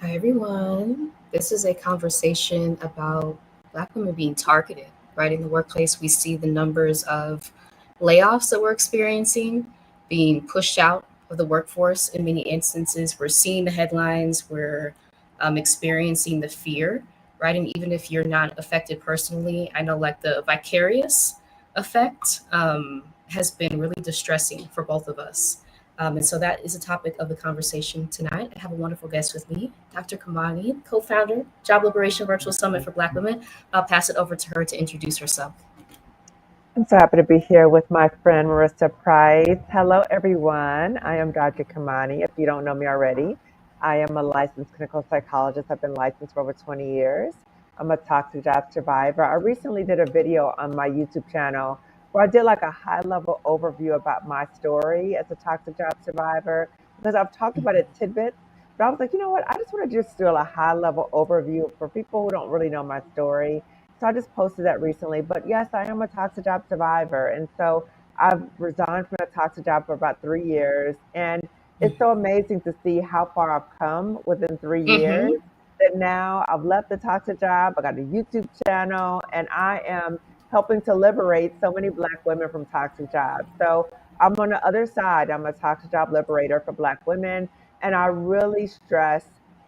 Hi, everyone. This is a conversation about Black women being targeted, right? In the workplace, we see the numbers of layoffs that we're experiencing, being pushed out of the workforce in many instances. We're seeing the headlines, we're experiencing the fear, right? And even if you're not affected personally, I know like the vicarious effect has been really distressing for both of us. And so that is a topic of the conversation tonight. I have a wonderful guest with me, Dr. Kimani, co-founder, Job Liberation Virtual Summit for Black Women. I'll pass it over to her to introduce herself. I'm so happy to be here with my friend Marissa Price. Hello, everyone. I am Dr. Kimani. If you don't know me already, I am a licensed clinical psychologist. I've been licensed for over 20 years. I'm a toxic job survivor. I recently did a video on my YouTube channel where I did like a high-level overview about my story as a toxic job survivor because I've talked about it tidbits, but I was like, you know what? I just want to just do a high-level overview for people who don't really know my story. So I just posted that recently. But yes, I am a toxic job survivor. And so I've resigned from a toxic job for about 3 years. And it's so amazing to see how far I've come within 3 years. Mm-hmm. That now I've left the toxic job, I got a YouTube channel, and I am helping to liberate so many Black women from toxic jobs. So I'm on the other side. I'm a toxic job liberator for Black women. And I really stress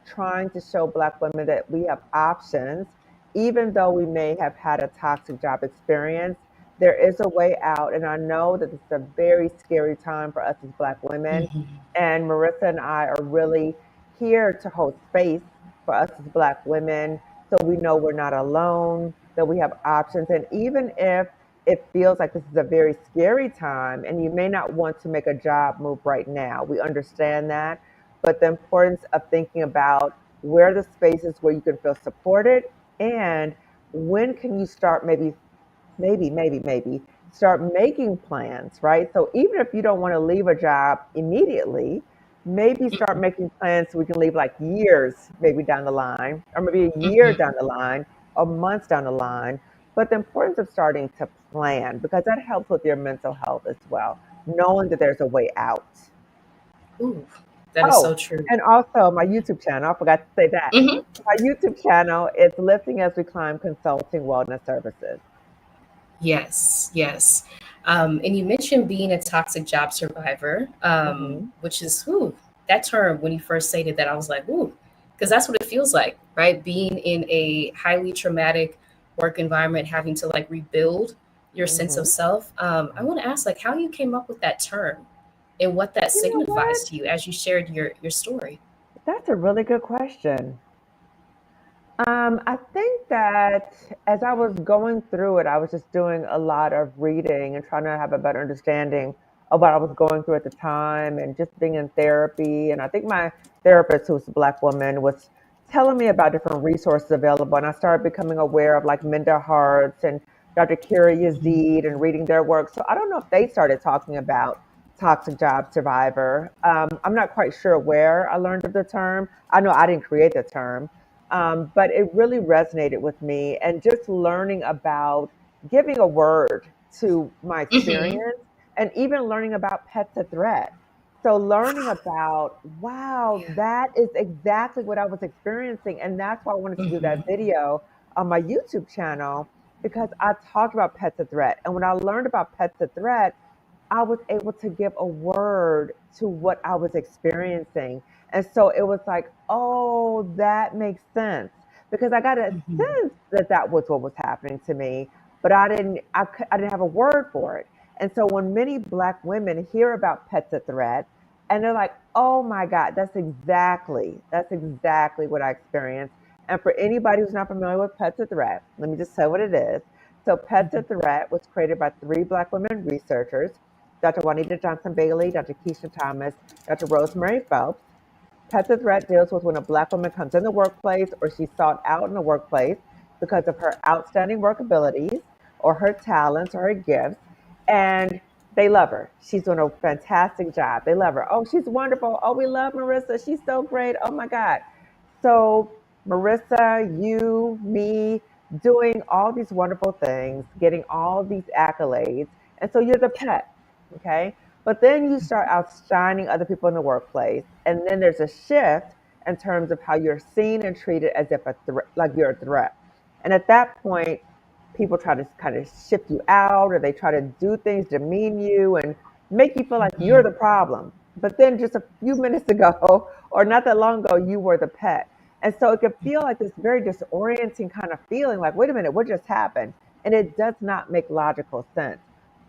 trying to show Black women that we have options even though we may have had a toxic job experience, there is a way out. And I know that it's a very scary time for us as Black women. Mm-hmm. And Marissa and I are really here to hold space for us as Black women so we know we're not alone, that we have options. And even if it feels like this is a very scary time and you may not want to make a job move right now, we understand that. But the importance of thinking about where are the spaces where you can feel supported and when can you start maybe start making plans, right? So even if you don't want to leave a job immediately, maybe start making plans so we can leave like years maybe down the line, or maybe a year Mm-hmm. down the line, or months down the line. But the importance of starting to plan because that helps with your mental health as well, knowing that there's a way out. Ooh, that is Oh, so true. and also my YouTube channel, I forgot to say that. Mm-hmm. My YouTube channel is Lifting as We Climb Consulting Wellness Services. Yes, yes. And you mentioned being a toxic job survivor, Hmm. which is, ooh, that term, when you first stated that, I was like, ooh, because that's what it feels like, right? Being in a highly traumatic work environment, having to like rebuild your sense of Hmm. self. I want to ask, like, how you came up with that term and what that You know signifies what? to you as you shared your story. That's a really good question. I think that as I was going through it, I was just doing a lot of reading and trying to have a better understanding of what I was going through at the time and just being in therapy. And I think my therapist, who's a Black woman, was telling me about different resources available. And I started becoming aware of like Minda Harts and Dr. Kira Yazid and reading their work. So I don't know if they started talking about toxic job survivor. I'm not quite sure where I learned of the term. I know I didn't create the term, but it really resonated with me and just learning about giving a word to my Mm-hmm. experience and even learning about pets a threat. So learning about, wow, Yeah. that is exactly what I was experiencing. And that's why I wanted to do that Mm-hmm. video on my YouTube channel because I talked about pets a threat. And when I learned about pets a threat, I was able to give a word to what I was experiencing. And so it was like, oh, that makes sense because I got a Mm-hmm. sense that that was what was happening to me, but I didn't have a word for it. And so when many Black women hear about pets a threat and they're like, oh my God, that's exactly what I experienced. And for anybody who's not familiar with Pets a Threat, let me just say what it is. So Pets a Threat was created by three Black women researchers, Dr. Juanita Johnson Bailey, Dr. Keisha Thomas, Dr. Rosemary Phelps. Pet the Threat deals with when a Black woman comes in the workplace or she's sought out in the workplace because of her outstanding work abilities or her talents or her gifts, and they love her. She's doing a fantastic job. They love her. Oh, she's wonderful. Oh, we love Marissa. She's so great. Oh my God. So, Marissa, you, me, doing all these wonderful things, getting all these accolades. And so you're the pet, okay? But then you start outshining other people in the workplace. And then there's a shift. in terms of how you're seen and treated as if like you're a threat. And at that point, people try to kind of shift you out, or they try to do things, demean you, and make you feel like you're the problem. But then just a few minutes ago, or not that long ago, you were the pet. And so it could feel like this very disorienting kind of feeling like, wait a minute, what just happened? And it does not make logical sense.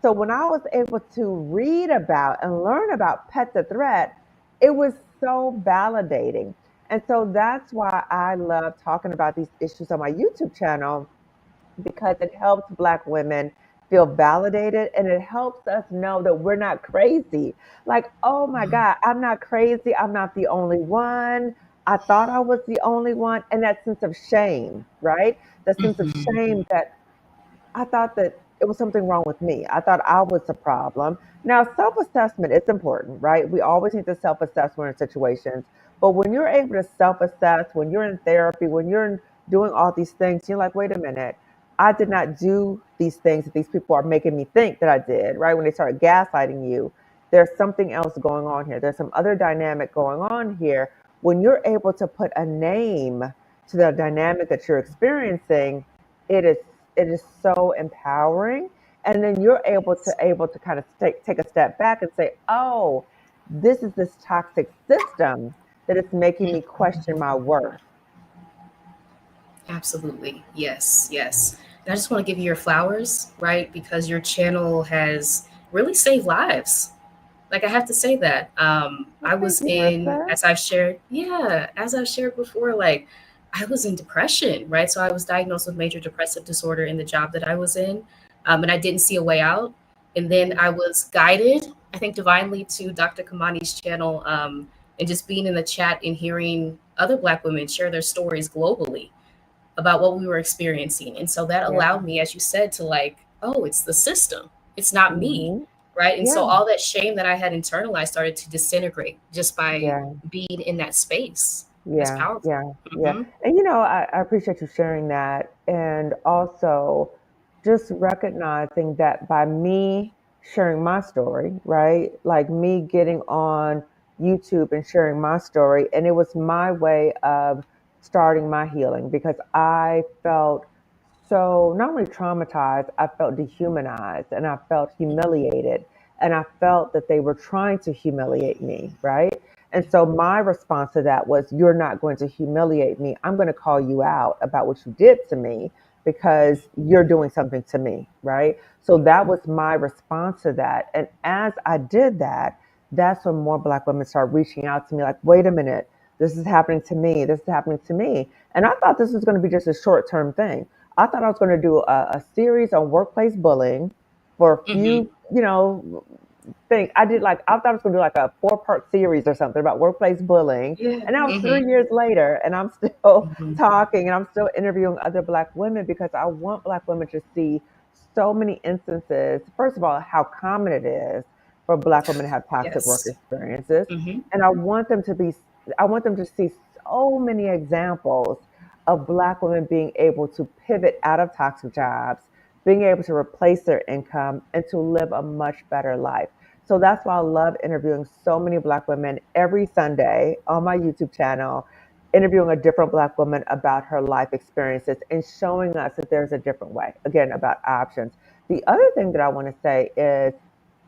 So when I was able to read about and learn about Pet the Threat, it was so validating. And so that's why I love talking about these issues on my YouTube channel, because it helps Black women feel validated, and it helps us know that we're not crazy. Like, oh my God, I'm not crazy. I'm not the only one. I thought I was the only one. And that sense of shame, right? The sense of shame that I thought that it was something wrong with me. I thought I was the problem. Now, self assessment is important, right? We always need to self assess when we're in situations. But when you're able to self assess, when you're in therapy, when doing all these things, you're like, wait a minute, I did not do these things that these people are making me think that I did, right? When they start gaslighting you, there's something else going on here. There's some other dynamic going on here. When you're able to put a name to the dynamic that you're experiencing, it is it is so empowering. And then you're able to kind of take a step back and say, oh, this is this toxic system that is making me question my worth. Absolutely. Yes, yes. And I just want to give you your flowers, right? Because your channel has really saved lives. Like I have to say that. Well, I thank was you, in, Marissa. as I've shared, yeah, as I've shared before, like I was in depression, right? So I was diagnosed with major depressive disorder in the job that I was in, and I didn't see a way out. And then I was guided, I think, divinely to Dr. Kimani's channel, and just being in the chat and hearing other Black women share their stories globally about what we were experiencing. And so that Yeah. allowed me, as you said, to like, oh, it's the system, it's not me. Hmm. Right. And so Yeah. all that shame that I had internalized started to disintegrate just by Yeah. being in that space. That's Yeah, powerful. yeah, yeah. Hmm. And I appreciate you sharing that. And also just recognizing that by me sharing my story, right? Like me getting on YouTube and sharing my story, and it was my way of starting my healing, because I felt so not only traumatized, I felt dehumanized, and I felt humiliated, and I felt that they were trying to humiliate me, right? And so my response to that was, you're not going to humiliate me. I'm going to call you out about what you did to me, because you're doing something to me, right? So that was my response to that. And as I did that, that's when more Black women started reaching out to me like, wait a minute, this is happening to me. This is happening to me. And I thought this was going to be just a short term thing. I thought I was going to do a series on workplace bullying for a Hmm. few, thing. I thought I was gonna do like a 4-part series or something about workplace bullying. Yeah. And now it's Hmm. 3 years later, and I'm still Hmm. talking, and I'm still interviewing other Black women, because I want Black women to see so many instances, first of all, how common it is for Black women to have toxic work Yes. experiences. Hmm. And I want them to see so many examples of Black women being able to pivot out of toxic jobs, being able to replace their income, and to live a much better life. So that's why I love interviewing so many Black women every Sunday on my YouTube channel, interviewing a different Black woman about her life experiences and showing us that there's a different way, again, about options. The other thing that I want to say is,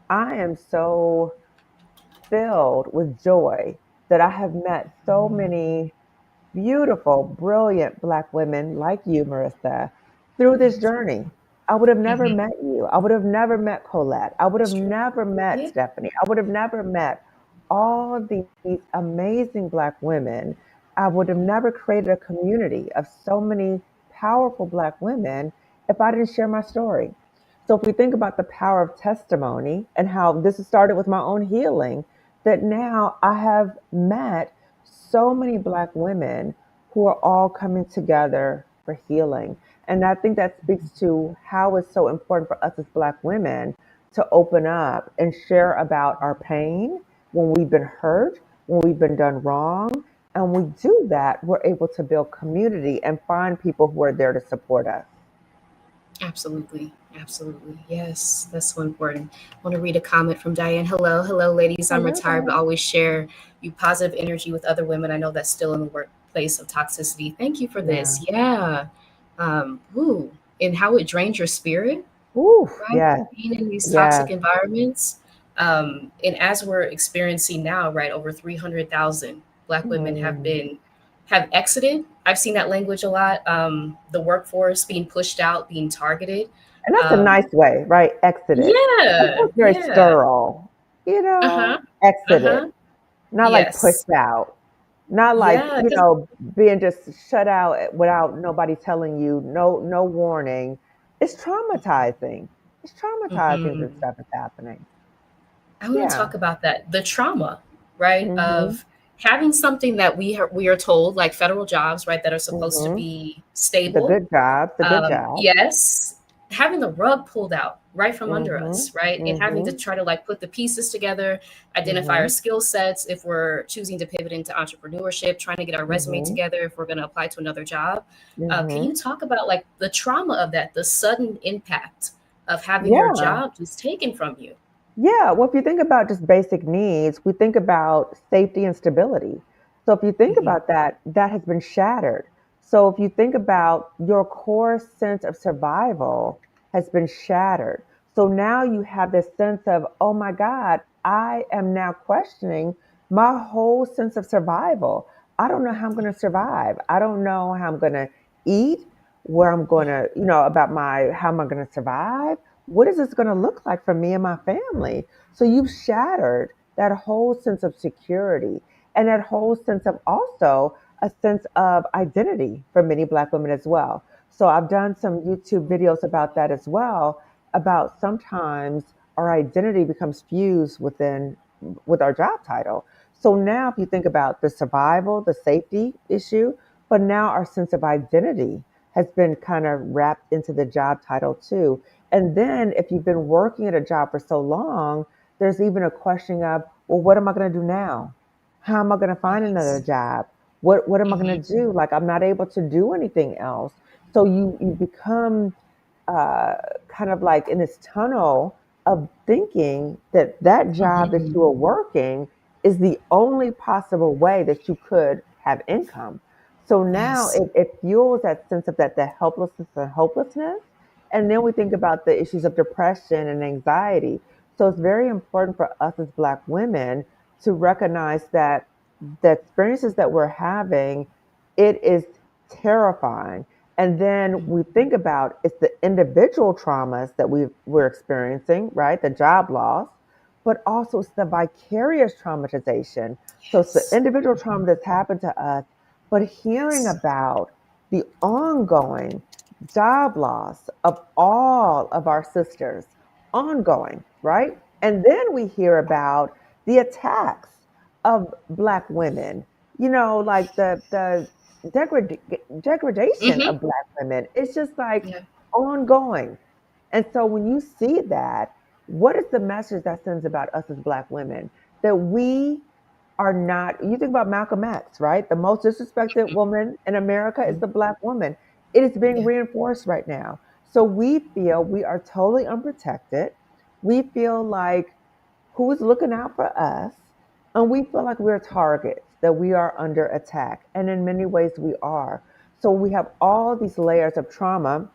I am so filled with joy that I have met so many beautiful, brilliant Black women like you, Marissa, through this journey. I would have never Hmm. met you. I would have never met Colette. I would have That's true. never met Yeah. Stephanie. I would have never met all these amazing Black women. I would have never created a community of so many powerful Black women if I didn't share my story. So if we think about the power of testimony and how this has started with my own healing, that now I have met so many Black women who are all coming together for healing. And I think that speaks to how it's so important for us as Black women to open up and share about our pain when we've been hurt, when we've been done wrong. And we do that, we're able to build community and find people who are there to support us. Absolutely. Absolutely. Yes, that's so important. I want to read a comment from Diane. Hello. Hello, ladies. I'm Hello retired, but there. always share you positive energy with other women. I know that's still in the workplace of toxicity. Thank you for Yeah. this. Yeah. Ooh, and how it drains your spirit, Ooh, right? yes, Being in these yes. toxic environments. And as we're experiencing now, right, over 300,000 Black women Mm. have exited. I've seen that language a lot. The workforce being pushed out, being targeted. And that's a Um, nice way, right? Exited. That yeah, sounds very yeah. sterile, Uh-huh. exited, Uh-huh. not like Yes. pushed out, not like, Yeah, because being just shut out without nobody telling you, no warning. It's traumatizing. It's traumatizing that mhm. stuff is happening. I want to Yeah. talk about that, the trauma, right, Mhm. of having something that we are told, like federal jobs, right, that are supposed to Mhm. be The stable. good job, the good job. Yes, having the rug pulled out right from under Mhm. us, right, and having to Mhm. try to like put the pieces together, identify our Mhm. skill sets if we're choosing to pivot into entrepreneurship, trying to get our resume Mhm. together if we're going to apply to another job. Can you Mhm. talk about like the trauma of that, the sudden impact of having your Yeah. job just taken from you? Yeah, well, if you think about just basic needs, we think about safety and stability. So if you think Hmm. about that, that has been shattered. So if you think about your core sense of survival has been shattered. So now you have this sense of, oh my God, I am now questioning my whole sense of survival. I don't know how I'm going to survive. I don't know how I'm going to eat, where I'm going to, about how am I going to survive? What is this going to look like for me and my family? So you've shattered that whole sense of security and that whole sense of also a sense of identity for many Black women as well. So I've done some YouTube videos about that as well, about sometimes our identity becomes fused with our job title. So now if you think about the survival, the safety issue, but now our sense of identity has been kind of wrapped into the job title too. And then if you've been working at a job for so long, there's even a question of, well, what am I going to do now? How am I going to find another Yes. job? What am I Hmm. going to do? Like I'm not able to do anything else. So you become uh, kind of like in this tunnel of thinking that that job that Hmm. you are working is the only possible way that you could have income. So now Yes. it fuels that sense of that the helplessness and hopelessness. And then we think about the issues of depression and anxiety. So it's very important for us as Black women to recognize that the experiences that we're having, it is terrifying. And then we think about it's the individual traumas that we're experiencing, right? The job loss, but also it's the vicarious traumatization. So it's the Yes. individual trauma that's happened to us, but hearing Yes. about the ongoing job loss of all of our sisters, ongoing, right? And then we hear about the attacks of Black women, like the degrad- degradation Hmm. of Black women. It's just like Yeah. ongoing. And so when you see that, what is the message that sends about us as Black women? That we are not, you think about Malcolm X, right? The most disrespected woman in America is Mhm. the Black woman. It is being Yeah. reinforced right now. So we feel we are totally unprotected. We feel like who's looking out for us? And we feel like we're targets, that we are under attack. And in many ways, we are. So we have all these layers of trauma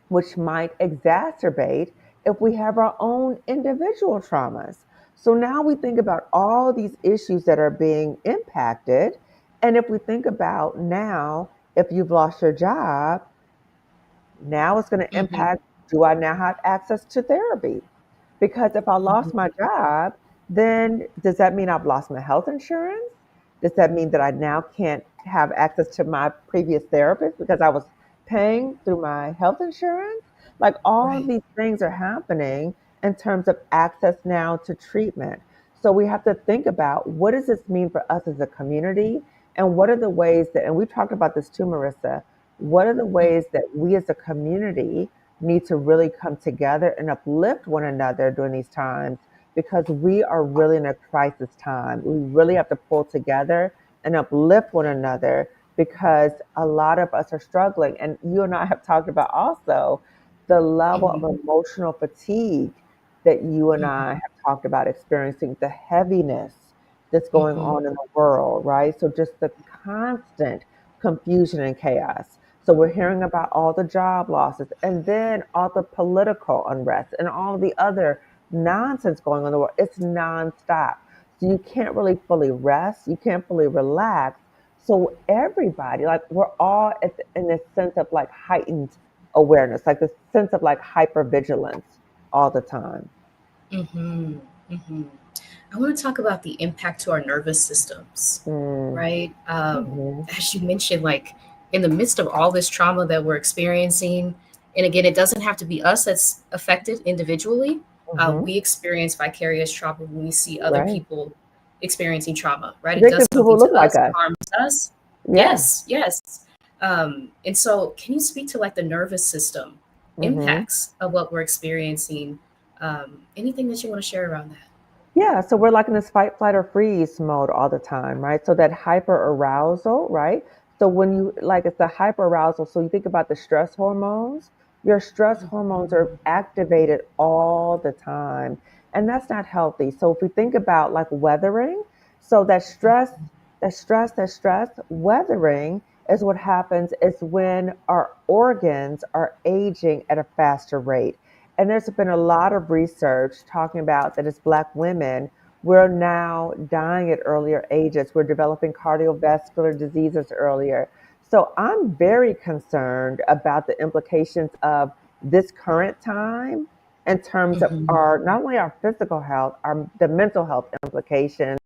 which might exacerbate if we have our own individual traumas. So now we think about all these issues that are being impacted. And if we think about now, if you've lost your job, now it's going to Hmm. impact, do I now have access to therapy? Because if I lost my Hmm. job, then does that mean I've lost my health insurance? Does that mean that I now can't have access to my previous therapist because I was paying through my health insurance? Like all of Right. these things are happening in terms of access now to treatment. So we have to think about what does this mean for us as a community? And what are the ways that, and we talked about this too, Marissa, what are the ways that we as a community need to really come together and uplift one another during these times because we are really in a crisis time. We really have to pull together and uplift one another because a lot of us are struggling. And you and I have talked about also the level of Mhm. emotional fatigue that you and I Mhm. have talked about experiencing, the heaviness that's going Mhm. on in the world, right? So just the constant confusion and chaos. So we're hearing about all the job losses and then all the political unrest and all the other nonsense going on in the world. It's nonstop. So you can't really fully rest. You can't fully relax. So everybody, like we're all in this sense of like heightened awareness, like this sense of like hypervigilance all the time. Mhm. Mhm. I want to talk about the impact to our nervous systems, Mm, right? hmm. As you mentioned, like in the midst of all this trauma that we're experiencing, and again, it doesn't have to be us that's affected individually. Hmm. We experience vicarious trauma when we see other Right. people experiencing trauma, right? It does Particularly people something who to look like us, us. harms us. Yeah. Yes, yes. And so, can you speak to like the nervous system Hmm. impacts of what we're experiencing? Anything that you want to share around that? Yeah, so we're like in this fight, flight, or freeze mode all the time, right? So that hyper arousal, right? So when you like it's the hyper arousal, so you think about the stress hormones, your stress hormones are activated all the time, and that's not healthy. So if we think about like weathering, so that stress, weathering is what happens is when our organs are aging at a faster rate. And there's been a lot of research talking about that as Black women, we're now dying at earlier ages. We're developing cardiovascular diseases earlier. So I'm very concerned about the implications of this current time in terms of Mhm. our not only our physical health, our the mental health implications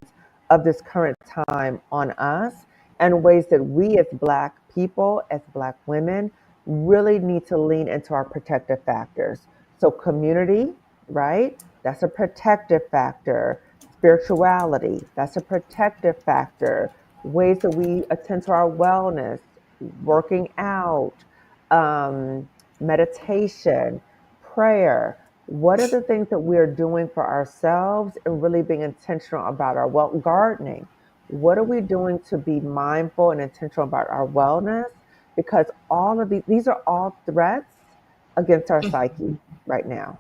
of this current time on us and ways that we as Black people, as Black women, really need to lean into our protective factors. So, community, right? That's a protective factor. Spirituality, that's a protective factor. Ways that we attend to our wellness, working out, um, meditation, prayer. What are the things that we're doing for ourselves and really being intentional about our well gardening? What are we doing to be mindful and intentional about our wellness? Because all of these are all threats against our psyche right now.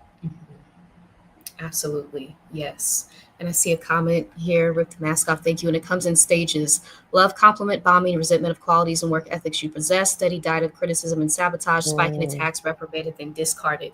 Absolutely. Yes. And I see a comment here, Rip the mask off. Thank you. And it comes in stages: love, compliment, bombing, resentment of qualities and work ethics you possess, steady diet of criticism and sabotage, spiking Mm, attacks, reprobated, then discarded.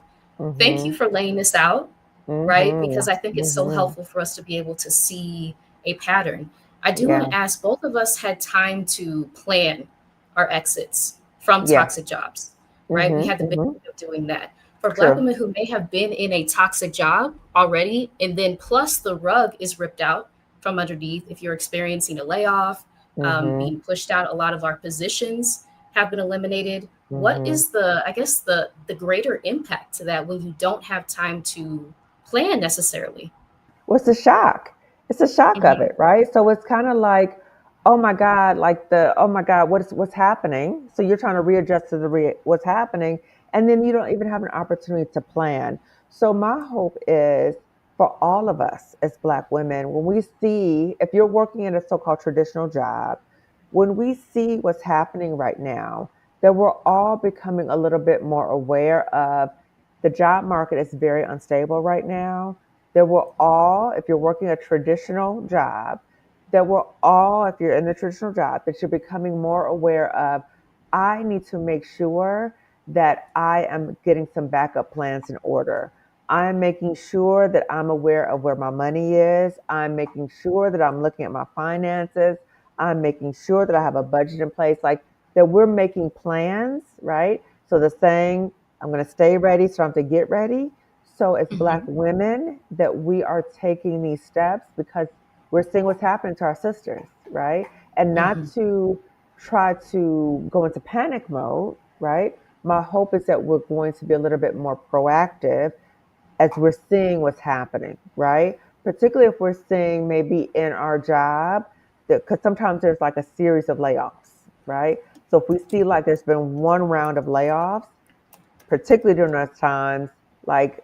Thank you mhm, for laying this out, right? Because mhm, I think it's so mhm. helpful for us to be able to see a pattern. I do want Yeah, to ask, both of us had time to plan our exits from yeah. toxic jobs, right? We Mhm, had the mhm. benefit of doing that. For Black True. women who may have been in a toxic job already, and then plus the rug is ripped out from underneath, if you're experiencing a layoff, Mhm, being pushed out, a lot of our positions have been eliminated. What mhm. is the, I guess, the greater impact to that when you don't have time to plan necessarily? What's the shock? It's the shock of Hmm. it, right? So it's kind of like, oh my God, like oh my God, what's happening? So you're trying to readjust to what's happening, and then you don't even have an opportunity to plan. So my hope is for all of us as Black women, when we see, if you're working in a so-called traditional job, when we see what's happening right now, that we're all becoming a little bit more aware of the job market is very unstable right now. That we're all, if you're working a traditional job, that we're all, if you're in the traditional job, that you're becoming more aware of, I need to make sure that I am getting some backup plans in order. I'm making sure that I'm aware of where my money is. I'm making sure that I'm looking at my finances. I'm making sure that I have a budget in place, like that we're making plans, right? So the saying, I'm going to stay ready so I don't have to get ready. So as Black Hmm. women, that we are taking these steps because we're seeing what's happening to our sisters, right? And not Hmm. to try to go into panic mode, right? My hope is that we're going to be a little bit more proactive as we're seeing what's happening, right? Particularly if we're seeing maybe in our job, because sometimes there's like a series of layoffs, right? So if we see like there's been one round of layoffs, particularly during those times, like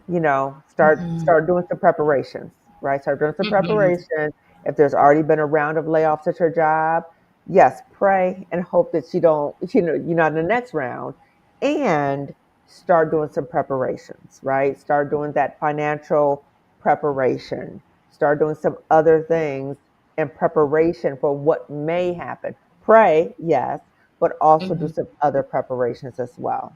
Hmm. start doing some preparations, right? Start doing some Hmm. preparation. If there's already been a round of layoffs at your job, yes, pray and hope that you don't, you're not in the next round. And start doing some preparations, right? Start doing that financial preparation, start doing some other things in preparation for what may happen. Pray, yes, but also do Hmm. some other preparations as well.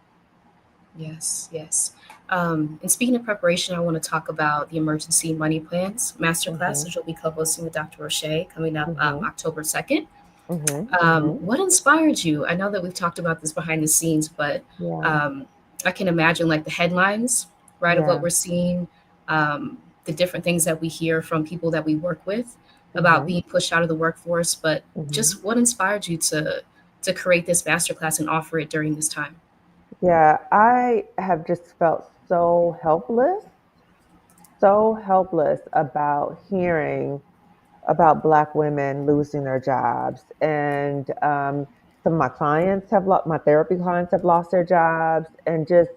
Yes, yes. And speaking of preparation, I want to talk about the emergency money plans masterclass, Hmm. which you'll be co-hosting with Dr. Rosché coming up Hmm. October 2nd. Hmm. Hmm. What inspired you? I know that we've talked about this behind the scenes, but Yeah, um, I can imagine like the headlines, right, of what yeah. we're seeing, the different things that we hear from people that we work with about Hmm. being pushed out of the workforce. But Hmm. just what inspired you to create this masterclass and offer it during this time? Yeah, I have just felt so helpless about hearing about Black women losing their jobs. And some of my clients have lost, my therapy clients have lost their jobs. And just,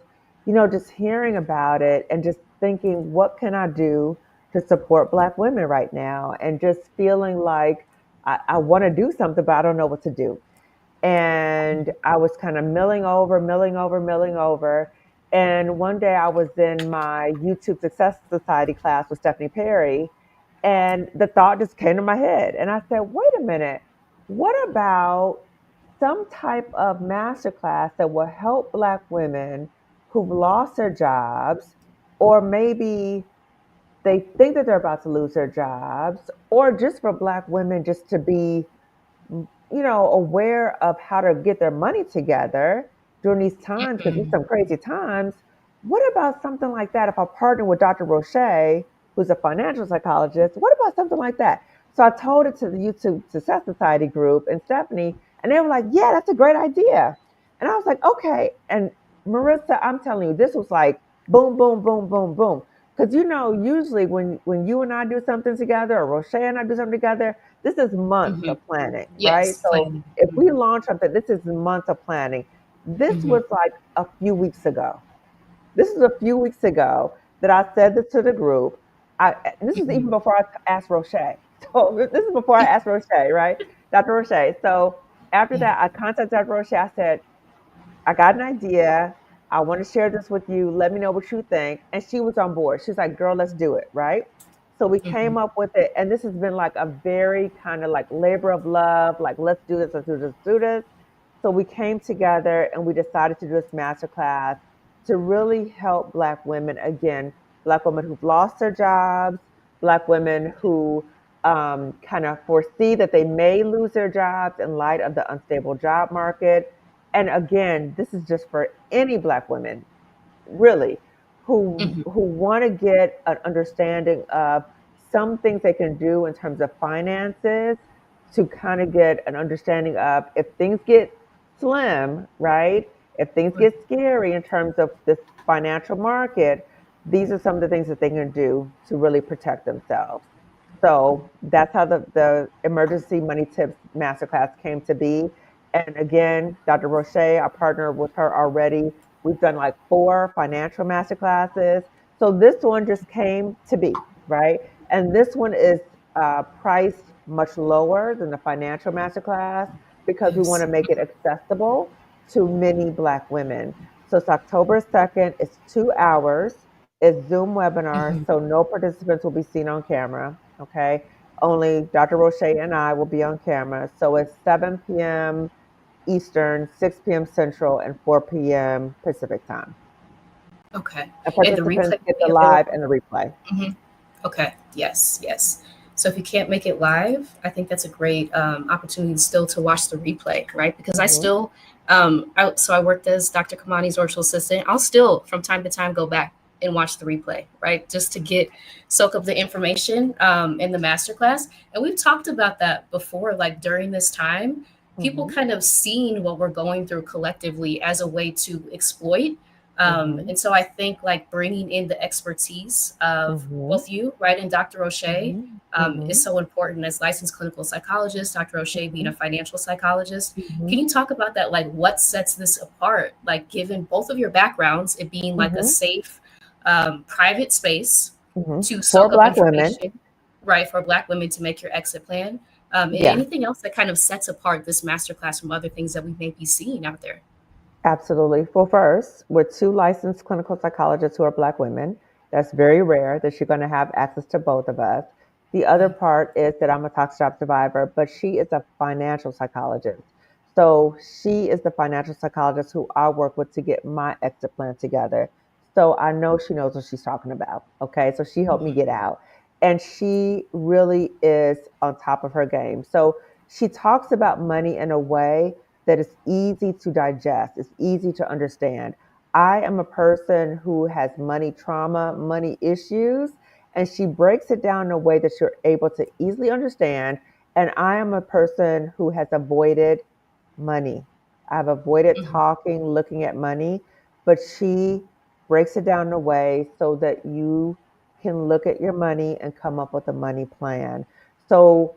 just hearing about it and just thinking, what can I do to support Black women right now? And just feeling like I want to do something, but I don't know what to do. And I was kind of milling over, milling over, milling over. And one day I was in my YouTube Success Society class with Stephanie Perry, and the thought just came to my head. And I said, wait a minute, what about some type of masterclass that will help Black women who've lost their jobs, or maybe they think that they're about to lose their jobs, or just for Black women just to be aware of how to get their money together during these times, because these Mhm. some crazy times. What about something like that? If I partner with Dr. Rosché, who's a financial psychologist, what about something like that? So I told it to the YouTube Success Society group and Stephanie, and they were like, yeah, that's a great idea. And I was like, okay. And Marissa, I'm telling you, this was like boom, boom, boom, boom, boom. Because usually when you and I do something together, or Roche and I do something together, this is months Mhm. of planning, right? Yes, So planning. if we Mhm. launch something, this is months of planning. This Mhm. was like a few weeks ago. This is a few weeks ago that I said this to the group. This is even Mhm. before I asked Roche. So this is before I asked Roche, right? Dr. Roche. So after Yeah. that, I contacted Dr. Roche. I said, I got an idea. I want to share this with you. Let me know what you think. And she was on board. She's like, girl, let's do it. Right. So we Mhm. came up with it. And this has been like a very kind of like labor of love. Like, let's do this, let's do this, do this. So we came together and we decided to do this masterclass to really help Black women, again, Black women who've lost their jobs, Black women who kind of foresee that they may lose their jobs in light of the unstable job market. And again, this is just for any Black women, really, who Mhm. want to get an understanding of some things they can do in terms of finances, to kind of get an understanding of if things get slim, right? If things Right. get scary in terms of this financial market, these are some of the things that they can do to really protect themselves. So that's how the Emergency Money Tips Masterclass came to be. And again, Dr. Roche, I partner with her already. We've done like 4 financial masterclasses. So this one just came to be, right? And this one is priced much lower than the financial masterclass because we want Yes. to make it accessible to many Black women. So it's October 2nd. It's 2 hours. It's Zoom webinar, Mhm. so no participants will be seen on camera. Okay. Only Dr. Roche and I will be on camera. So it's 7 p.m. Eastern, 6 p.m. Central, and 4 p.m. Pacific time. Okay. And And the replay participants will get the be live available. and the replay. Mhm. Okay. Yes. Yes. So if you can't make it live, I think that's a great opportunity still to watch the replay, right? Because I Hmm. still, so I worked as Dr. Kimani's virtual assistant. I'll still, from time to time, go back and watch the replay, right? Just to soak up the information in the masterclass. And we've talked about that before, like during this time, people Hmm. kind of seeing what we're going through collectively as a way to exploit. Hmm. And so I think like bringing in the expertise of Hmm. both you, right, and Dr. O'Shea Hmm. is Hmm. so important as licensed clinical psychologist, Dr. O'Shea being a financial psychologist. Can Hmm. you talk about that? Like what sets this apart? Like given both of your backgrounds, it being like a Hmm. safe, private space Hmm. to For soak up Black women. information, right, for Black women to make your exit plan. And Yeah. anything else that kind of sets apart this masterclass from other things that we may be seeing out there? Absolutely. Well, first, we're two licensed clinical psychologists who are Black women. That's very rare that you're going to have access to both of us. The other Yeah. part is that I'm a toxic job survivor, but she is a financial psychologist. So she is the financial psychologist who I work with to get my exit plan together. So I know she knows what she's talking about. Okay. So she helped me Mhm. get out. And she really is on top of her game. So she talks about money in a way that is easy to digest, it's easy to understand. I am a person who has money trauma, money issues, and she breaks it down in a way that you're able to easily understand. And I am a person who has avoided money. I've avoided Mhm. talking, looking at money, but she breaks it down in a way so that you can look at your money and come up with a money plan. So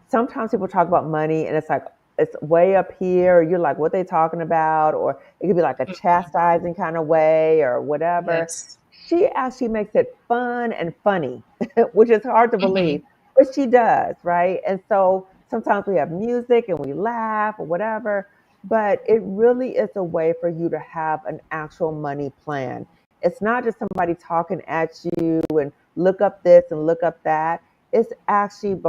sometimes people talk about money and it's like, it's way up here, or you're like, what they talking about? Or it could be like a Mhm. chastising kind of way or whatever. Yes. She actually makes it fun and funny, which is hard to believe, Mhm. but she does, right? And so sometimes we have music and we laugh or whatever, but it really is a way for you to have an actual money plan. It's not just somebody talking at you and look up this and look up that. It's actually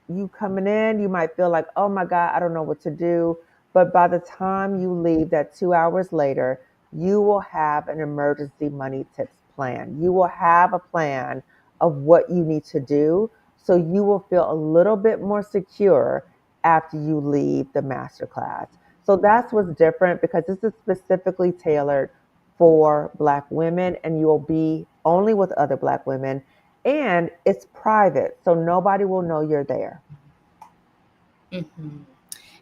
you coming in, you might feel like, oh my God, I don't know what to do. But by the time you leave, that 2 hours later, you will have an emergency money tips plan. You will have a plan of what you need to do. So you will feel a little bit more secure after you leave the masterclass. So that's what's different because this is specifically tailored for Black women, and you'll be only with other Black women, and it's private, so nobody will know you're there. Mhm.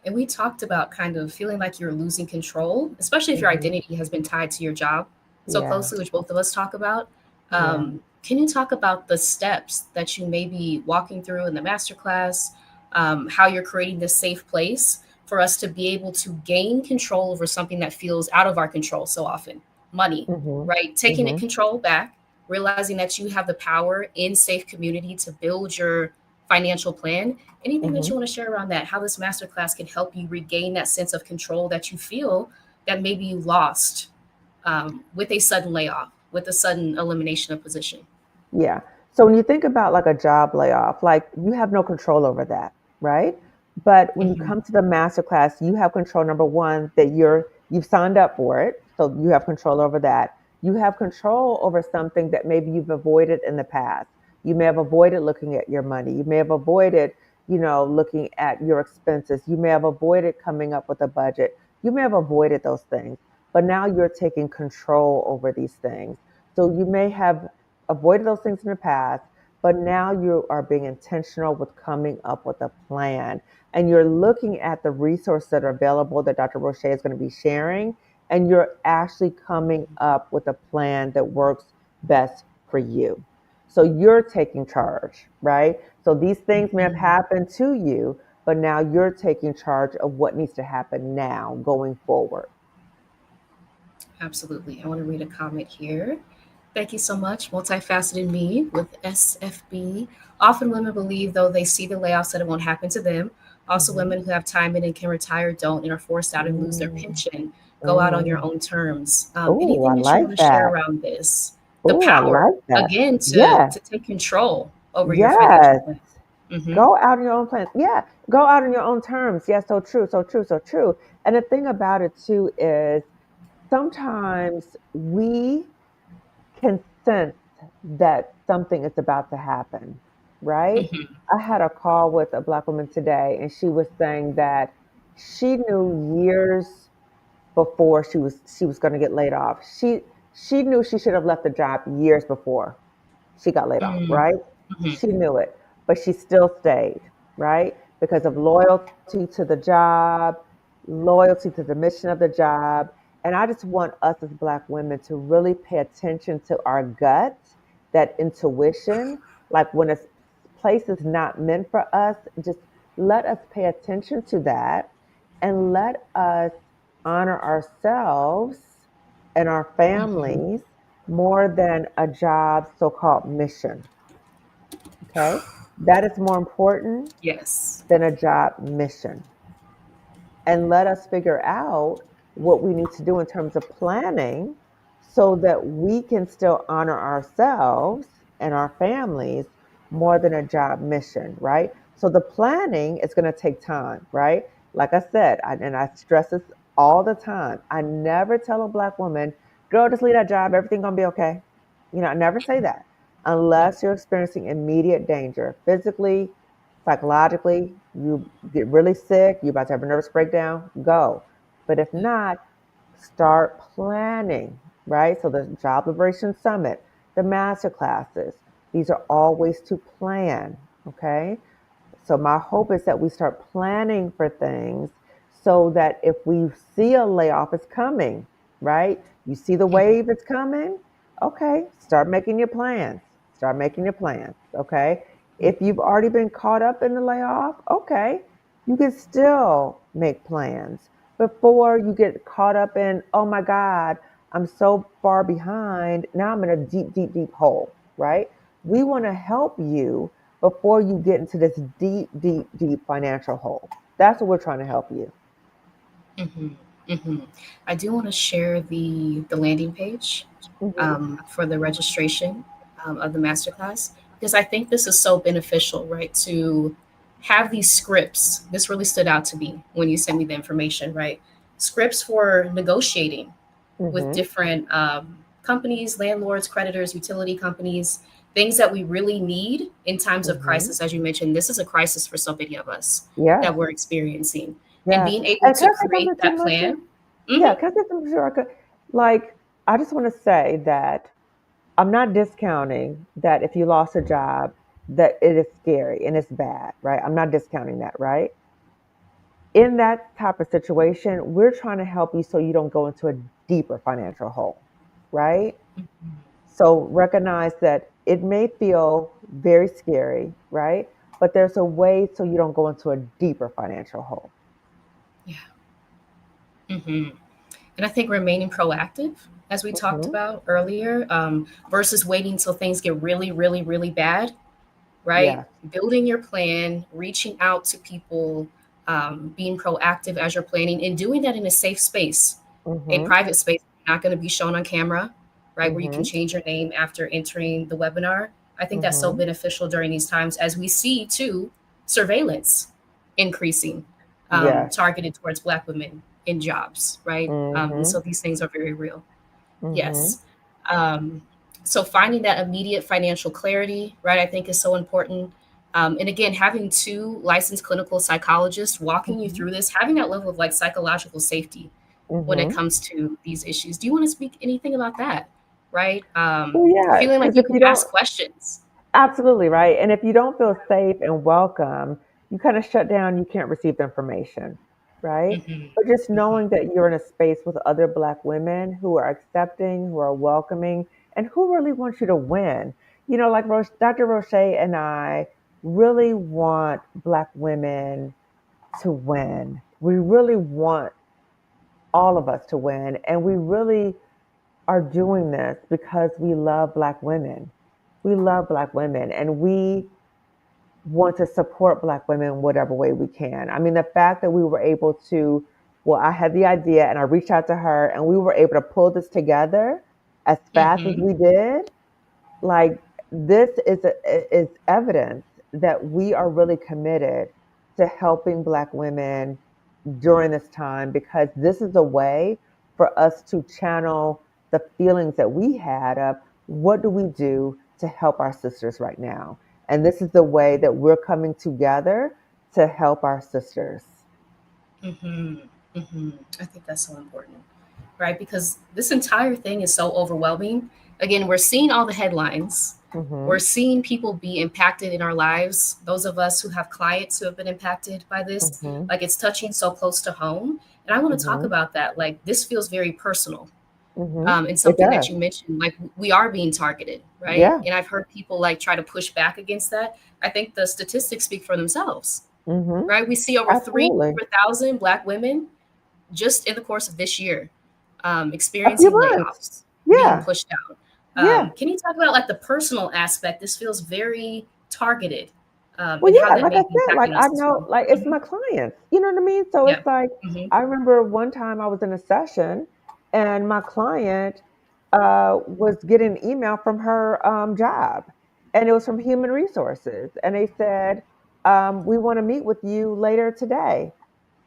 And we talked about kind of feeling like you're losing control, especially if your Hmm. identity has been tied to your job so Yeah, closely, which both of us talk about. yeah. Can you talk about the steps that you may be walking through in the masterclass, how you're creating this safe place for us to be able to gain control over something that feels out of our control so often? Money, Hmm. right? Taking it Hmm. control back, realizing that you have the power in safe community to build your financial plan. Anything that Hmm. you want to share around that, how this masterclass can help you regain that sense of control that you feel that maybe you lost with a sudden layoff, with a sudden elimination of position? Yeah. So when you think about like a job layoff, like you have no control over that, right? But when you Hmm. come to the master class, you have control. Number one, that you've signed up for it, so you have control over that. You have control over something that maybe you've avoided in the past. You may have avoided looking at your money. You may have avoided, looking at your expenses. You may have avoided coming up with a budget. You may have avoided those things, but now you're taking control over these things. So you may have avoided those things in the past, but now you are being intentional with coming up with a plan. And you're looking at the resources that are available that Dr. Rosché is going to be sharing, and you're actually coming up with a plan that works best for you. So you're taking charge, right? So these things may have Hmm. happened to you, but now you're taking charge of what needs to happen now going forward. Absolutely. I want to read a comment here. Thank you so much. Multifaceted me with SFB. Often women believe, though they see the layoffs, that it won't happen to them. Also, Hmm. women who have time in and can retire don't and are forced out and lose their Mm, pension. Go out on your mm. own terms. Oh, I Anything that you want like to share that. around this? The Oh, I power, like that. again, Yeah. to take control over your financial Yes. plan. Mm-hmm. Go out on your own plans. Yeah. Go out on your own terms. Yeah. So true. So true. So true. And the thing about it too is sometimes we can sense that something is about to happen, right? Mm-hmm. I had a call with a Black woman today, and she was saying that she knew years before she was going to get laid off. She knew she should have left the job years before she got laid off, right? Mm-hmm. She knew it, but she still stayed, right? Because of loyalty to the job, loyalty to the mission of the job. And I just want us as Black women to really pay attention to our gut, that intuition. Like when a place is not meant for us, just let us pay attention to that and let us honor ourselves and our Mm-hmm. families more than a job so-called mission. Okay. That is more important Yes. than a job mission. And let us figure out what we need to do in terms of planning so that we can still honor ourselves and our families more than a job mission, right? So the planning is going to take time, right? Like I said, and I stress this all the time. I never tell a Black woman, girl, just leave that job. Everything going to be okay. I never say that unless you're experiencing immediate danger physically, psychologically, you get really sick, you're about to have a nervous breakdown, go. But if not, start planning, right? So the Job Liberation Summit, the master classes, these are all ways to plan, okay? So my hope is that we start planning for things so that if we see a layoff is coming, right? You see the wave is coming, okay, start making your plans. Start making your plans, okay? If you've already been caught up in the layoff, okay, you can still make plans before you get caught up in, oh my God, I'm so far behind. Now I'm in a deep, deep, deep hole, right? We want to help you before you get into this deep, deep, deep financial hole. That's what we're trying to help you. Hmm. Hmm. I do want to share the landing page Hmm. for the registration of the masterclass, because I think this is so beneficial, right? To have these scripts. This really stood out to me when you sent me the information, right? Scripts for negotiating with Hmm. different companies, landlords, creditors, utility companies, things that we really need in times of Hmm. crisis. As you mentioned, this is a crisis for so many of us Yes. that we're experiencing, and Yes. being able And to can I say create something too, that Marcia? plan. Yeah, Hmm. can I say something, Sharika? Like, I just want to say that I'm not discounting that if you lost a job, that it is scary and it's bad, right? I'm not discounting that, right? In that type of situation, we're trying to help you so you don't go into a deeper financial hole, right? So recognize that it may feel very scary, right? But there's a way so you don't go into a deeper financial hole. Yeah. Hmm. And I think remaining proactive, as we talked Hmm. about earlier, versus waiting until things get really, really, really bad, right? Yes. Building your plan, reaching out to people, being proactive as you're planning, and doing that in a safe space, a Hmm. private space, not going to be shown on camera, right? Where you can Hmm. change your name after entering the webinar. I think that's so Hmm. beneficial during these times as we see, too, surveillance increasing, Yes. targeted towards Black women in jobs, right? And Hmm. so these things are very real. Hmm. Yes. Um, so finding that immediate financial clarity, right, I think is so important. And again, having two licensed clinical psychologists walking you Hmm. through this, having that level of like psychological safety when it Hmm. comes to these issues. Do you want to speak anything about that? Right? Well, yeah, Feeling like because you if can you don't, ask questions. absolutely right. And if you don't feel safe and welcome, you kind of shut down, you can't receive the information, right? Hmm. But just Hmm. knowing that you're in a space with other Black women who are accepting, who are welcoming, and who really want you to win. Like Dr. Rosché and I really want Black women to win. We really want all of us to win. And we really are doing this because we love Black women. We love Black women and we want to support Black women in whatever way we can. I mean, the fact that we were able to, well, I had the idea and I reached out to her and we were able to pull this together as fast as Hmm. we did, like this is evidence that we are really committed to helping Black women during this time because this is a way for us to channel the feelings that we had of what do we do to help our sisters right now. And this is the way that we're coming together to help our sisters. Hmm. Hmm. I think that's so important, right? Because this entire thing is so overwhelming. Again, we're seeing all the headlines. We're Hmm. seeing people be impacted in our lives. Those of us who have clients who have been impacted by this, Hmm. like it's touching so close to home. And I want to talk Hmm. about that. Like this feels very personal. Hmm. And It something that does. you mentioned, like we are being targeted, right? Yeah. And I've heard people like try to push back against that. I think the statistics speak for themselves, Hmm. right? We see over Absolutely. 300,000 Black women just in the course of this year A few experiencing months. layoffs, being Yeah. pushed out. Yeah. Can you talk about like the personal aspect? This feels very targeted Well, and how yeah, that like may I be said, like impacting I us as know, well. like it's my clients. You know what I mean? So Yeah. it's like Hmm. I remember one time I was in a session, and my client was getting an email from her job, and it was from Human Resources, and they said, "We want to meet with you later today."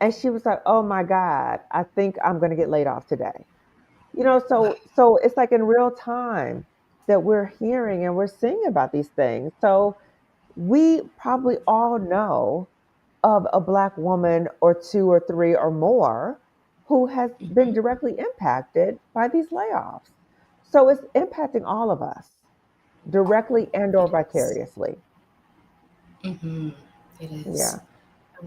And she was like, "Oh my God, I think I'm going to get laid off today." Wow. So it's like in real time that we're hearing and we're seeing about these things. So we probably all know of a Black woman or two or three or more who has been directly impacted by these layoffs. So it's impacting all of us directly and or It is. vicariously. Hmm. It Yeah. is. I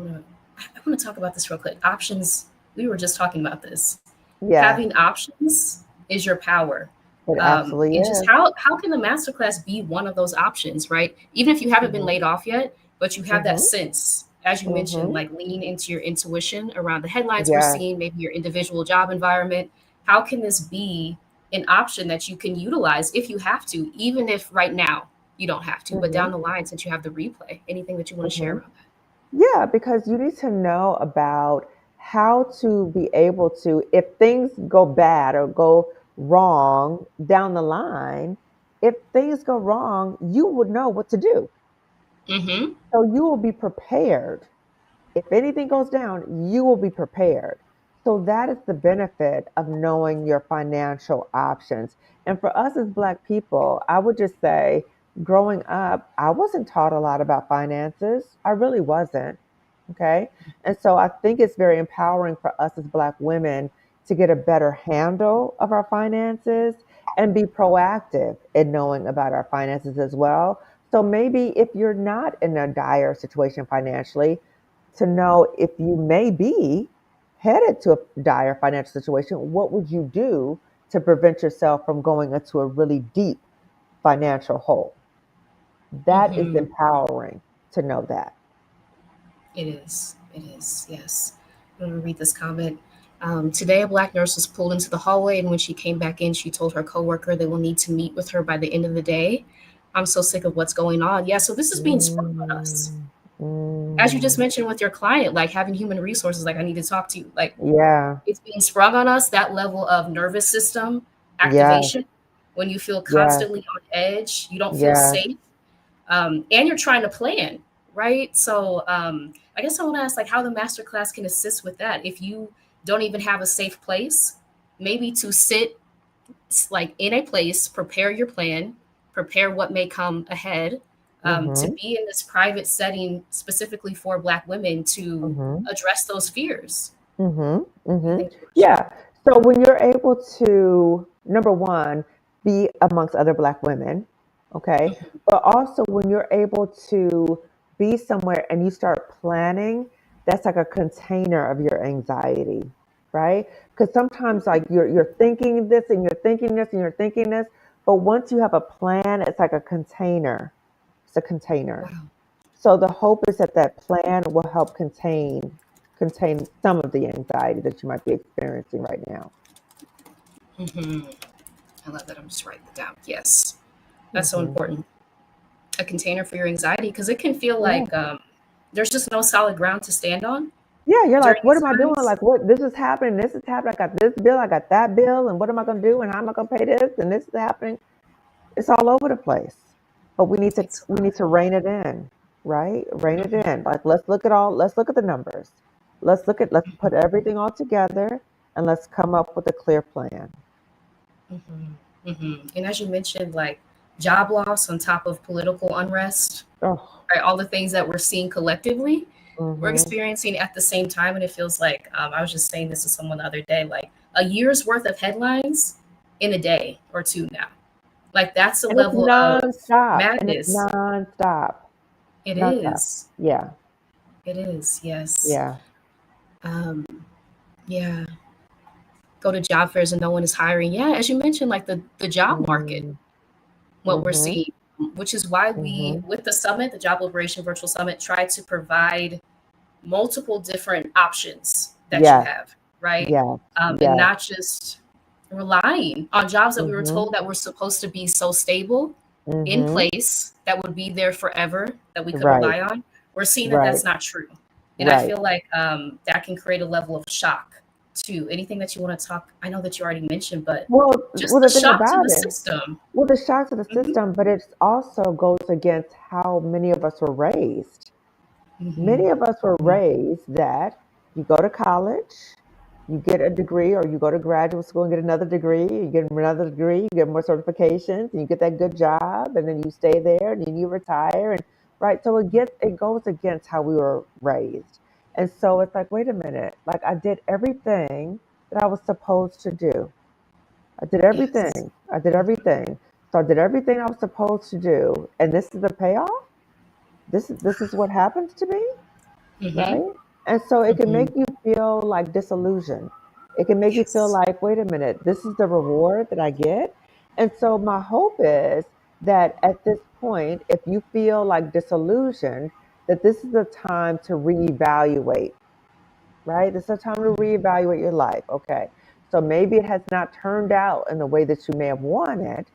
want to talk about this real quick. Options. We were just talking about this. Yeah, Having options is your power. it absolutely And just is. how can the masterclass be one of those options, right? Even if you haven't been Mhm. laid off yet, but you have that Mhm. sense, as you mentioned, Mhm. like leaning into your intuition around the headlines we're Yes. seeing, maybe your individual job environment. How can this be an option that you can utilize if you have to, even if right now you don't have to, but down Mhm. the line, since you have the replay, anything that you want to share Mhm. around that? Yeah, because you need to know about how to be able to, if things go bad or go wrong down the line, if things go wrong, you would know what to do. Mm-hmm. So you will be prepared. If anything goes down, you will be prepared. So that is the benefit of knowing your financial options. And for us as Black people, I would just say, growing up, I wasn't taught a lot about finances. I really wasn't. Okay. And so I think it's very empowering for us as Black women to get a better handle of our finances and be proactive in knowing about our finances as well. So maybe if you're not in a dire situation financially, to know if you may be headed to a dire financial situation, what would you do to prevent yourself from going into a really deep financial hole? That is Mm-hmm. empowering to know that. It is. It is. Yes. I'm going to read this comment. Today, a black nurse was pulled into the hallway, and when she came back in, she told her coworker they will need to meet with her by the end of the day. I'm so sick of what's going on. Yeah. So this is being sprung on us, Mm, as you just mm, mentioned with your client, like having human resources. Like I need to talk to you. Like yeah, it's being sprung on us. That level of nervous system yeah, activation, when you feel yeah, constantly on edge, you don't feel yeah. safe, and you're trying to plan, right? So I guess I want to ask like how the masterclass can assist with that. If you don't even have a safe place, maybe to sit like in a place, prepare your plan, prepare what may come ahead, to Mm-hmm, be in this private setting specifically for Black women to mm-hmm. address those fears. Mm-hmm. Mm-hmm. Anything you want to share? Yeah. So when you're able to, number one, be amongst other Black women, okay, but also when you're able to be somewhere and you start planning, that's like a container of your anxiety, right? Because sometimes like you're thinking this and you're thinking this and you're thinking this, but once you have a plan, it's like a container. It's a container. Wow. So the hope is that that plan will help contain some of the anxiety that you might be experiencing right now. Hmm. I love that. I'm just writing it down. Yes, that's so Hmm. important. A container for your anxiety because it can feel Yeah. like there's just no solid ground to stand on Yeah, you're during like, what these am I doing? times. Like, what? This is happening. This is happening. I got this bill. I got that bill. And what am I going to do? And how am I going to pay this? And this is happening. It's all over the place. But It's a we lot. need to rein it in, right? Rein it Hmm. in. Like, let's look at the numbers. Let's put everything all together and let's come up with a clear plan. Hmm. Hmm. And as you mentioned, like job loss on top of political unrest, Oh, right? All the things that we're seeing collectively, we're mm-hmm. experiencing at the same time. And it feels like I was just saying this to someone the other day, like a year's worth of headlines in a day or two now. Like that's a And it's level of nonstop. And it's madness. nonstop. It Nonstop. is. Yeah. It is. Yes. Yeah. Um, yeah. Go to job fairs and no one is hiring. Yeah, as you mentioned, like the job market, Mm-hmm. what we're seeing, which is why we, Mm-hmm. with the summit, the Job Liberation Virtual Summit, try to provide multiple different options that you Yes. have, right? Yes. And Yes. not just relying on jobs that we were Mm-hmm. told that were supposed to be so stable. in Mm-hmm. place that would be there forever that we could Right. rely on, we're seeing that Right. that's not true. And I Right. feel like that can create a level of shock to anything that you want to talk. I know that you already mentioned, but just Well, the the thing shock to about the it, system. well, the shock to the Hmm. system, but it also goes against how many of us were raised. Hmm. Many of us were raised that you go to college, you get a degree, or you go to graduate school and get another degree, you get another degree, you get more certifications, and you get that good job, and then you stay there, and then you retire, and right. So it goes against how we were raised, and so it's like, wait a minute, like I did everything that I was supposed to do. I did Yes. everything. I did everything. So I did everything I was supposed to do, and this is the payoff. This is what happens to me, Hmm. right? And so it can Hmm. make you feel like disillusioned. It can make you feel Yes. like, wait a minute, this is the reward that I get. And so my hope is that at this point, if you feel like disillusioned, that this is the time to reevaluate, right? This is a time to reevaluate your life. Okay. So maybe it has not turned out in the way that you may have wanted,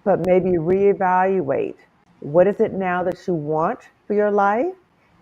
but maybe reevaluate, what is it now that you want for your life?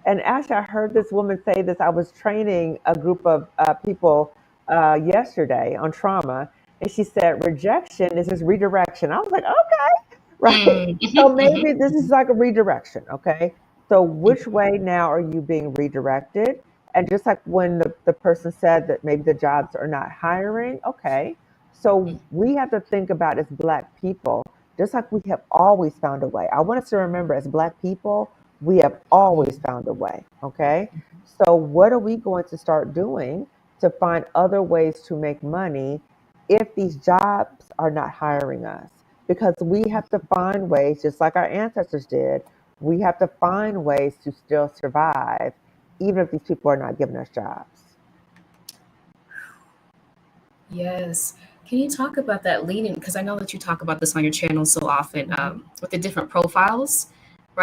And actually, I heard this woman say this. I was training a group of people yesterday on trauma, and she said, rejection is just redirection. I was like, okay, right? So Mm-hmm. maybe this is like a redirection, okay? So, which way now are you being redirected? And just like when the person said that maybe the jobs are not hiring, okay. So, we have to think about as Black people, just like we have always found a way. I want us to remember as Black people, we have always found a way. Okay. So, what are we going to start doing to find other ways to make money if these jobs are not hiring us? Because we have to find ways, just like our ancestors did, we have to find ways to still survive, even if these people are not giving us jobs. Yes. Can you talk about that leading? Because I know that you talk about this on your channel so often, Hmm. with the different profiles,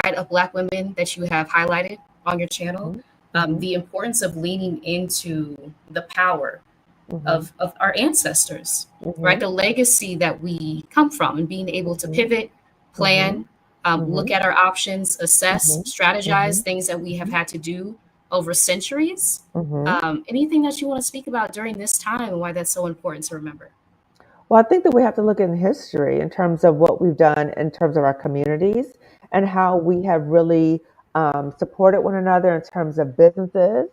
right, of Black women that you have highlighted on your channel. Hmm. Hmm. The importance of leaning into the power Hmm. of our ancestors, right? Hmm. The legacy that we come from, and being able to Hmm. pivot, Hmm. plan, look at our options, assess, Hmm. strategize Hmm. things that we have Hmm. had to do over centuries. Hmm. Anything that you want to speak about during this time and why that's so important to remember? Well, I think that we have to look in history in terms of what we've done in terms of our communities and how we have really supported one another in terms of businesses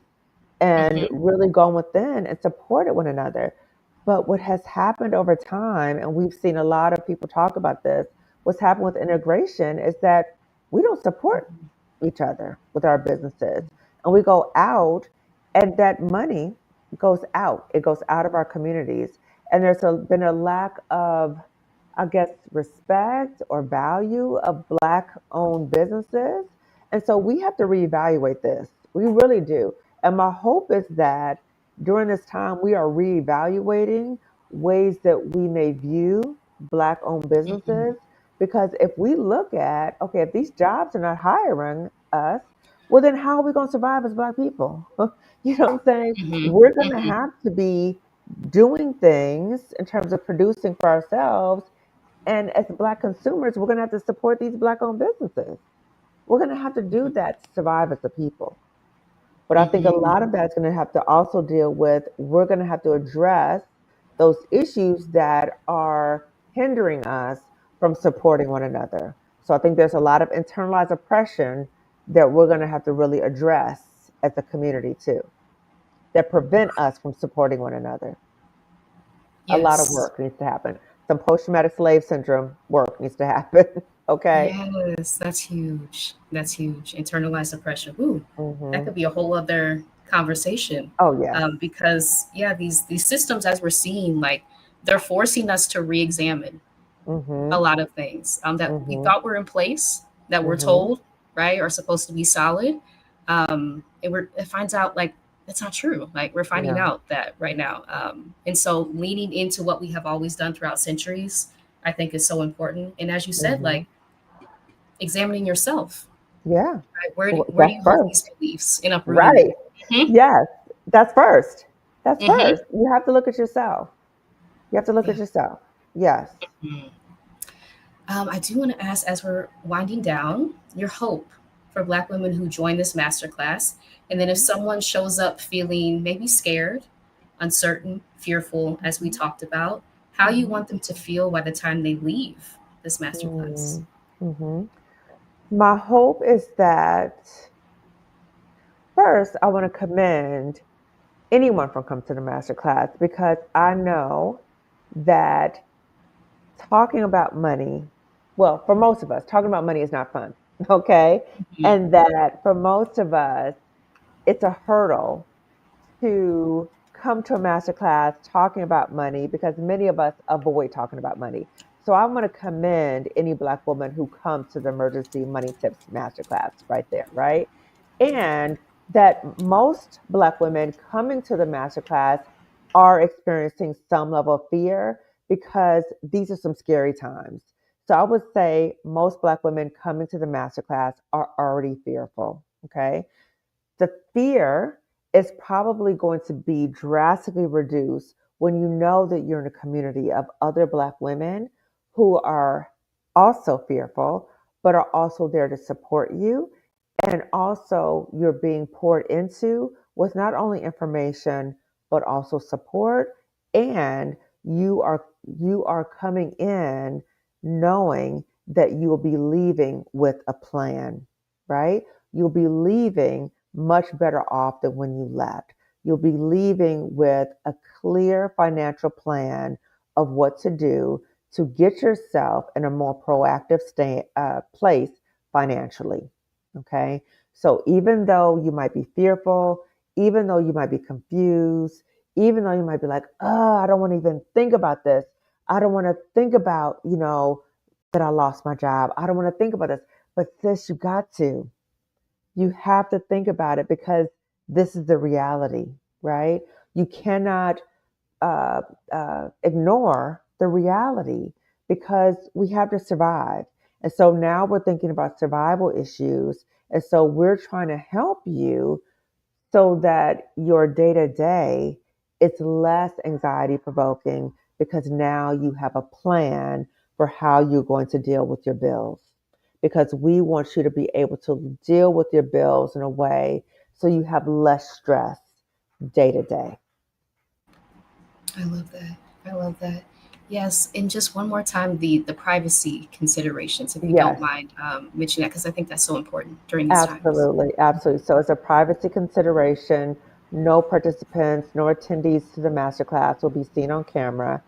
and Hmm. really gone within and supported one another. But what has happened over time, and we've seen a lot of people talk about this, what's happened with integration is that we don't support each other with our businesses. And we go out, and that money goes out. It goes out of our communities. And been a lack of, I guess, respect or value of Black owned businesses. And so we have to reevaluate this. We really do. And my hope is that during this time, we are reevaluating ways that we may view Black owned businesses. Because if we look at, okay, if these jobs are not hiring us, well, then how are we going to survive as Black people? You know what I'm saying? Hmm. We're going to Hmm. have to be doing things in terms of producing for ourselves. And as Black consumers, we're going to have to support these Black owned businesses. We're going to have to do that to survive as a people. But I think a Hmm. lot of that's going to have to also deal with, we're going to have to address those issues that are hindering us from supporting one another. So I think there's a lot of internalized oppression that we're going to have to really address as a community too, that prevent us from supporting one another. A lot of Yes. work needs to happen. Some post traumatic slave syndrome work needs to happen. Okay. Yes, that's huge. That's huge. Internalized oppression. Ooh, that Hmm. could be a whole other conversation. Oh, yes. Because yeah, these systems, as we're seeing, like they're forcing us to re-examine a Hmm. lot of things that we Hmm. thought were in place, that we're Hmm. told, right, are supposed to be solid. It finds out like it's not true. Like we're finding No. out that right now. And so leaning into what we have always done throughout centuries, I think is so important. And as you said, Hmm. like examining yourself, Yeah. right? Well, Where do that's you hold these first. beliefs and uprooting Right. them? Hmm. Yes. That's first. That's Hmm. first. You have to look at yourself. You have to look Yeah. at yourself. Yes. Mhm. I do want to ask, as we're winding down, your hope for Black women who join this masterclass. And then if Mhm, someone shows up feeling maybe scared, uncertain, fearful, as we mhm, talked about, how you mhm, want them to feel by the time they leave this masterclass. mm, mhm. My hope is that first, I want to commend anyone from come to the master class because I know that talking about money, well, for most of us, talking about money is not fun, okay? Mhm. And that for most of us, it's a hurdle to come to a master class talking about money because many of us avoid talking about money. So I'm going to commend any Black woman who comes to the emergency money tips masterclass right there, right? And that most Black women coming to the masterclass are experiencing some level of fear because these are some scary times. So I would say most Black women coming to the masterclass are already fearful. Okay. The fear is probably going to be drastically reduced when you know that you're in a community of other Black women who are also fearful, but are also there to support you. And also, you're being poured into with not only information, but also support. And you are coming in knowing that you will be leaving with a plan, right? You'll be leaving much better off than when you left. You'll be leaving with a clear financial plan of what to do to get yourself in a more proactive place financially. Okay. So even though you might be fearful, even though you might be confused, even though you might be like, oh, I don't want to even think about this. I don't want to think about, that I lost my job. I don't want to think about this. But sis, you got to. You have to think about it because this is the reality, right? You cannot uh, ignore the reality because we have to survive. And so now we're thinking about survival issues. And so we're trying to help you so that your day to day is less anxiety provoking because now you have a plan for how you're going to deal with your bills. Because we want you to be able to deal with your bills in a way so you have less stress day to day. I love that. I love that. Yes, and just one more time, the privacy considerations, if you don't Yes. mind mentioning that, because I think that's so important during these times. Absolutely, absolutely. So as a privacy consideration, no participants nor attendees to the masterclass will be seen on camera.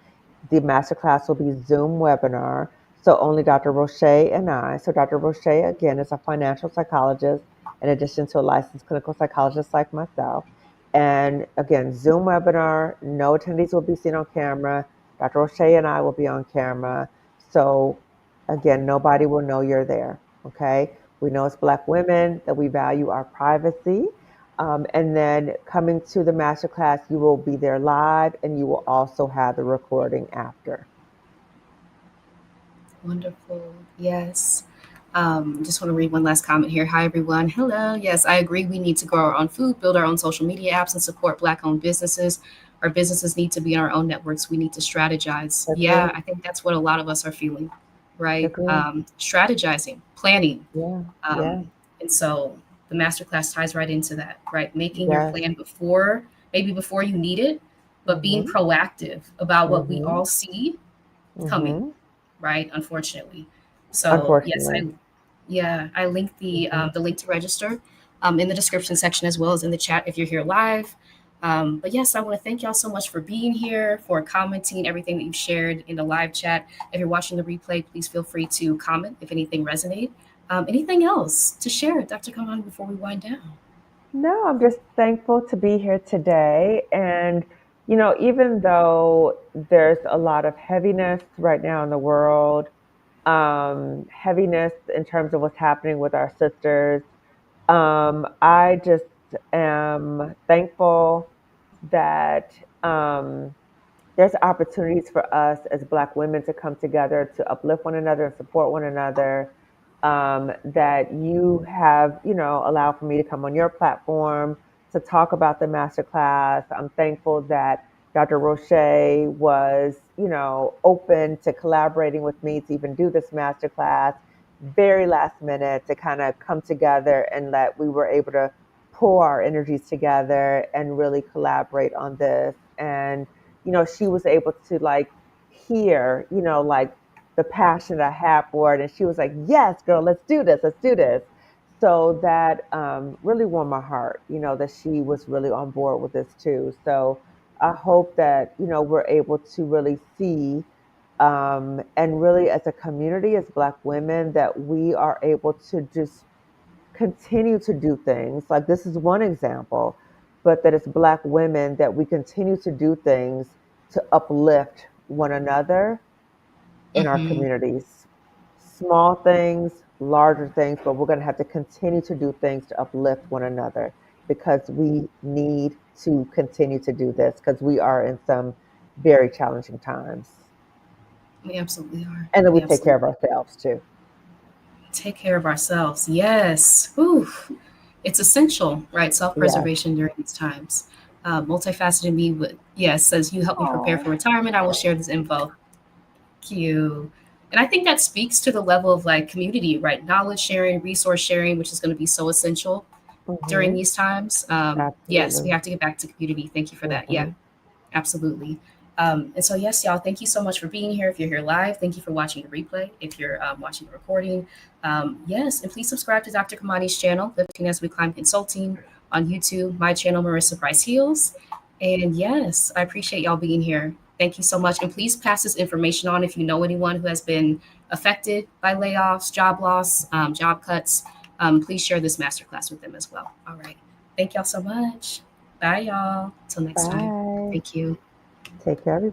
The masterclass will be Zoom webinar, so only Dr. Rosché and I. So Dr. Rosché, again, is a financial psychologist in addition to a licensed clinical psychologist like myself. And again, Zoom webinar, no attendees will be seen on camera. Dr. Rosché and I will be on camera. So again, nobody will know you're there, okay? We know as Black women that we value our privacy. And then coming to the masterclass, you will be there live and you will also have the recording after. Wonderful. Yes. Just want to read one last comment here. Hi, everyone. Hello. Yes, I agree. We need to grow our own food, build our own social media apps, and support Black owned businesses. Our businesses need to be in our own networks. We need to strategize. Yeah, Agree, I think that's what a lot of us are feeling, right? agree. Strategizing, planning. Yeah, yeah, Um, and so the masterclass ties right into that, right? Making your yes. plan before, maybe before you need it, but being Mm-hmm, proactive about what we mm-hmm, all see coming, mm-hmm. right? Unfortunately. So yes, Unfortunately. I linked Mm-hmm. the link to register in the description section as well as in the chat if you're here live. But yes, I want to thank y'all so much for being here, for commenting everything that you've shared in the live chat. If you're watching the replay, please feel free to comment if anything resonated. Anything else to share, Dr. Kamani, before we wind down? No, I'm just thankful to be here today. And, even though there's a lot of heaviness right now in the world, heaviness in terms of what's happening with our sisters. I just am thankful that there's opportunities for us as Black women to come together to uplift one another and support one another. That you have, allowed for me to come on your platform to talk about the masterclass. I'm thankful that Dr. Rosché was, open to collaborating with me to even do this masterclass, very last minute to kind of come together and that we were able to pull our energies together and really collaborate on this. And, she was able to like hear, like the passion I have for it. And she was like, yes, girl, let's do this. Let's do this. So that really warmed my heart, that she was really on board with this too. So I hope that, we're able to really see and really as a community, as Black women, that we are able to just continue to do things. Like this is one example, but that it's Black women that we continue to do things to uplift one another in our Mm-hmm. communities. Small things, larger things, but we're going to have to continue to do things to uplift one another because we need to continue to do this because we are in some very challenging times. We absolutely are. And then we We take care of absolutely ourselves too. take care of ourselves. Yes. Whew. It's essential, right? Self Yes. preservation during these times. Multifaceted me would, yes, says you help me prepare Oh, for retirement. I will share this info. Thank you. And I think that speaks to the level of like community, right? Knowledge sharing, resource sharing, which is going to be so essential during hmm these times. Yes, we absolutely. have to get back to community. Thank you for that. Yeah, hmm absolutely. And so, yes, y'all, thank you so much for being here. If you're here live, thank you for watching the replay. If you're watching the recording, yes, and please subscribe to Dr. Kamani's channel, Lifting as We Climb Consulting on YouTube, my channel, Marissa Price Heals. And yes, I appreciate y'all being here. Thank you so much. And please pass this information on if you know anyone who has been affected by layoffs, job loss, job cuts. Please share this masterclass with them as well. All right. Thank y'all so much. Bye, y'all. Till next time. Bye. Thank you. Take care, everybody.